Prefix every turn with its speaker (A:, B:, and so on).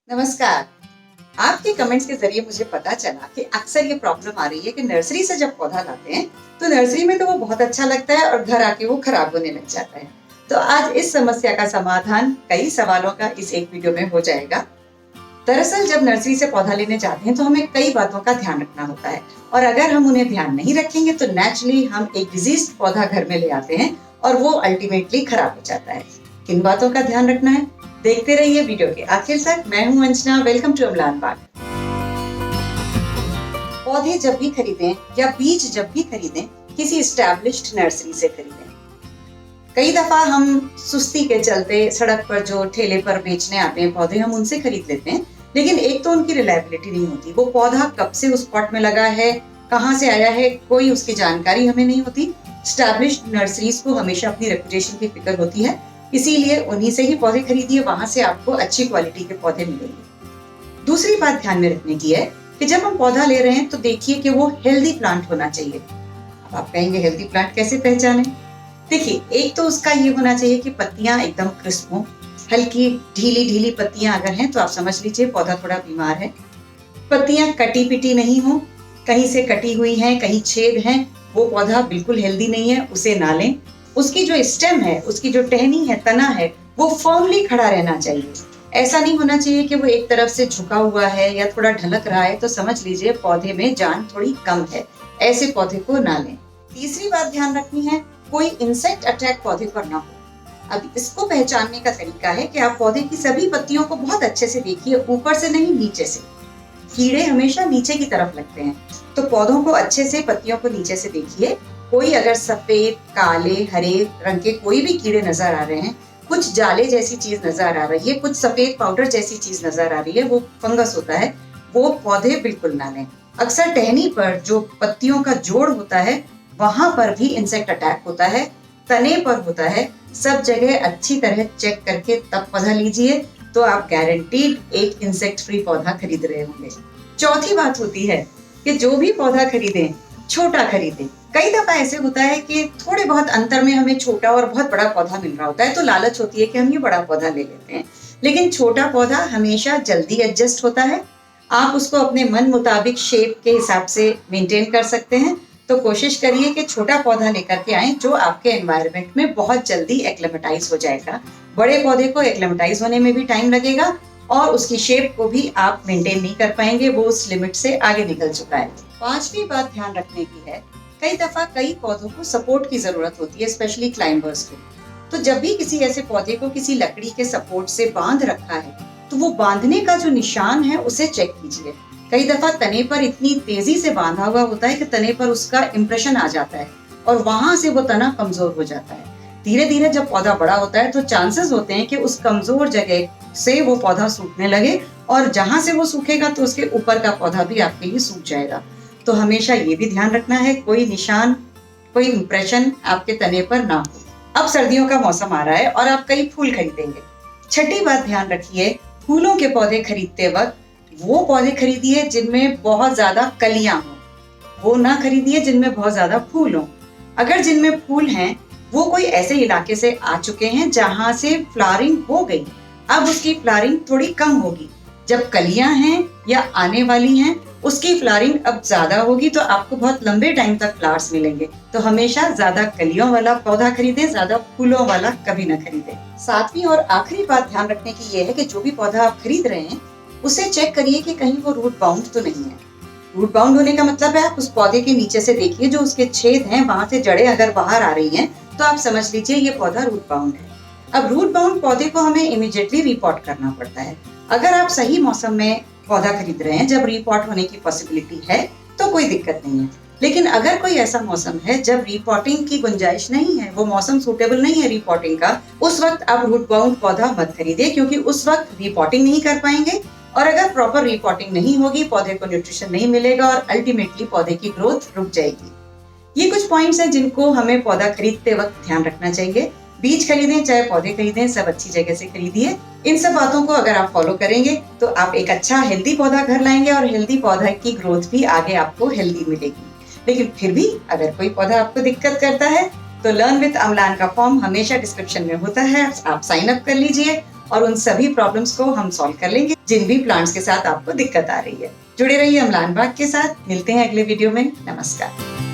A: नमस्कार। आपके कमेंट्स के जरिए मुझे पता चला कि अक्सर ये प्रॉब्लम आ रही है कि नर्सरी से जब पौधा लाते हैं तो नर्सरी में तो वो बहुत अच्छा लगता है और घर आके वो खराब होने लग जाता है। तो आज इस समस्या का समाधान कई सवालों का इस एक वीडियो में हो जाएगा। दरअसल जब नर्सरी से पौधा लेने जाते हैं तो हमें कई बातों का ध्यान रखना होता है और अगर हम उन्हें ध्यान नहीं रखेंगे तो नेचुरली हम एक डिजीज पौधा घर में ले आते हैं और वो अल्टीमेटली खराब हो जाता है। किन बातों का ध्यान रखना है, देखते रहिए वीडियो के आखिर तक। मैं हूं अंजना, वेलकम टू अमलान बाग। पौधे जब भी खरीदें या बीज जब भी खरीदें, किसी एस्टैब्लिश्ड नर्सरी से खरीदें। कई दफा हम सुस्ती के चलते सड़क पर जो ठेले पर बेचने आते हैं पौधे, हम उनसे खरीद लेते हैं, लेकिन एक तो उनकी रिलायबिलिटी नहीं होती। वो पौधा कब से उस पॉट में लगा है, कहाँ से आया है, कोई उसकी जानकारी हमें नहीं होती। एस्टैब्लिश्ड नर्सरीज को हमेशा अपनी रेपुटेशन की फिक्र होती है, इसीलिए उन्हीं से ही पौधे खरीदिए, वहां से आपको अच्छी क्वालिटी के पौधे मिलेंगे। दूसरी बात ध्यान में रखने की है कि जब हम पौधा ले रहे हैं तो देखिए कि वो हेल्दी प्लांट होना चाहिए। अब आप कहेंगे हेल्दी प्लांट कैसे पहचानें? देखिए, एक तो उसका ये होना चाहिए कि पत्तियां एकदम क्रिस्प हो। हल्की ढीली ढीली पत्तियां अगर हैं तो आप समझ लीजिए पौधा थोड़ा बीमार है। पत्तियां कटी पिटी नहीं हो, कहीं से कटी हुई हैं, कहीं छेद हैं, वो पौधा बिल्कुल हेल्दी नहीं है, उसे ना लें। उसकी जो स्टेम है, उसकी जो टहनी है, तना है, वो फर्मली खड़ा रहना चाहिए। ऐसा नहीं होना चाहिए कि वो एक तरफ से झुका हुआ है या थोड़ा ढलक रहा है, तो समझ लीजिए पौधे में जान थोड़ी कम है, ऐसे पौधे को ना लें। तीसरी बात ध्यान रखनी है, कोई इंसेक्ट अटैक पौधे पर ना हो। अब इसको पहचानने का तरीका है कि आप पौधे की सभी पत्तियों को बहुत अच्छे से देखिए, ऊपर से नहीं नीचे से। कीड़े हमेशा नीचे की तरफ लगते हैं, तो पौधों को अच्छे से पत्तियों को नीचे से देखिए। कोई अगर सफेद, काले, हरे रंग के कोई भी कीड़े नजर आ रहे हैं, कुछ जाले जैसी चीज नजर आ रही है, कुछ सफेद पाउडर जैसी चीज नजर आ रही है, वो फंगस होता है, वो पौधे बिल्कुल ना लें। अक्सर टहनी पर जो पत्तियों का जोड़ होता है वहां पर भी इंसेक्ट अटैक होता है, तने पर होता है। सब जगह अच्छी तरह चेक करके तब पौधा लीजिए, तो आप गारंटीड एक इंसेक्ट फ्री पौधा खरीद रहे होंगे। चौथी बात होती है कि जो भी पौधा खरीदें, छोटा खरीदें। कई दफा ऐसे होता है कि थोड़े बहुत अंतर में हमें छोटा और बहुत बड़ा पौधा मिल रहा होता है, तो लालच होती है कि हम ये बड़ा पौधा ले लेते हैं, लेकिन छोटा पौधा हमेशा जल्दी एडजस्ट होता है। आप उसको अपने मन मुताबिक शेप के हिसाब से मेंटेन कर सकते हैं। तो कोशिश करिए कि छोटा पौधा लेकर के आए जो आपके एनवायरनमेंट में बहुत जल्दी एक्लेमेटाइज हो जाएगा। बड़े पौधे को एक्लेमेटाइज होने में भी टाइम लगेगा और उसकी शेप को भी आप मेंटेन नहीं कर पाएंगे, वो उस लिमिट से आगे निकल चुका है। पांचवी बात ध्यान रखने की है, कई दफा कई पौधों को सपोर्ट की जरूरत होती है, स्पेशली क्लाइंबर्स को। तो जब भी किसी ऐसे पौधे को किसी लकड़ी के सपोर्ट से बांध रखा है, तो वो बांधने का जो निशान है उसे चेक कीजिए। कई दफा तने पर इतनी तेजी से बांधा हुआ होता है कि तने पर उसका इंप्रेशन आ जाता है और वहां से वो तना कमजोर हो जाता है। धीरे धीरे जब पौधा बड़ा होता है तो चांसेस होते हैं कि उस कमजोर जगह से वो पौधा सूखने लगे और जहां से वो सूखेगा तो उसके ऊपर का पौधा भी आपके ही सूख जाएगा। तो हमेशा ये भी ध्यान रखना है कोई निशान, कोई इंप्रेशन आपके तने पर ना हो। अब सर्दियों का मौसम आ रहा है और आप कई फूल खरीदेंगे। छठी बात ध्यान रखिए, फूलों के पौधे खरीदते वक्त वो पौधे खरीदिए जिनमें बहुत ज्यादा कलियां हो, वो ना खरीदिए जिनमें बहुत ज्यादा फूल हो। अगर जिनमें फूल हैं वो कोई ऐसे इलाके से आ चुके हैं जहां से फ्लावरिंग हो गई, अब उसकी फ्लावरिंग थोड़ी कम होगी। जब कलियां हैं या आने वाली हैं, उसकी फ्लावरिंग अब ज्यादा होगी, तो आपको बहुत लंबे टाइम तक फ्लावर्स मिलेंगे। तो हमेशा ज्यादा कलियों वाला पौधा खरीदें, ज्यादा फूलों वाला कभी ना खरीदें। सातवीं और आखिरी बात ध्यान रखने की ये है कि जो भी पौधा आप खरीद रहे हैं उसे चेक करिए कि कहीं वो रूट बाउंड तो नहीं है। रूट बाउंड होने का मतलब है आप उस पौधे के नीचे से देखिए, जो उसके छेद हैं वहां से जड़ें अगर बाहर आ रही हैं तो आप समझ लीजिए ये पौधा रूट बाउंड है। अब रूट बाउंड पौधे को हमें इमीडिएटली रिपोर्ट करना पड़ता है। अगर आप सही मौसम में पौधा खरीद रहे हैं जब रिपोर्ट होने की पॉसिबिलिटी है तो कोई दिक्कत नहीं है, लेकिन अगर कोई ऐसा मौसम है जब रिपोर्टिंग की गुंजाइश नहीं है, वो मौसम सूटेबल नहीं है रिपोर्टिंग का, उस वक्त आप रूट बाउंड पौधा मत खरीदिए, क्योंकि उस वक्त रिपोर्टिंग नहीं कर पाएंगे और अगर प्रॉपर रिपोर्टिंग नहीं होगी पौधे को न्यूट्रिशन नहीं मिलेगा और अल्टीमेटली पौधे की ग्रोथ रुक जाएगी। ये कुछ पॉइंट्स हैं जिनको हमें पौधा खरीदते वक्त ध्यान रखना चाहिए। बीज खरीदें चाहे पौधे खरीदें, सब अच्छी जगह से खरीदिए। इन सब बातों को अगर आप फॉलो करेंगे तो आप एक अच्छा हेल्दी पौधा घर लाएंगे और हेल्दी पौधा की ग्रोथ भी आगे आपको हेल्दी मिलेगी। लेकिन फिर भी अगर कोई पौधा आपको दिक्कत करता है तो लर्न विद अमलान का फॉर्म हमेशा डिस्क्रिप्शन में होता है, आप साइन अप कर लीजिए और उन सभी प्रॉब्लम्स को हम सॉल्व कर लेंगे जिन भी प्लांट्स के साथ आपको दिक्कत आ रही है। जुड़े रहिए अम्लान बाग के साथ। मिलते हैं अगले वीडियो में। नमस्कार।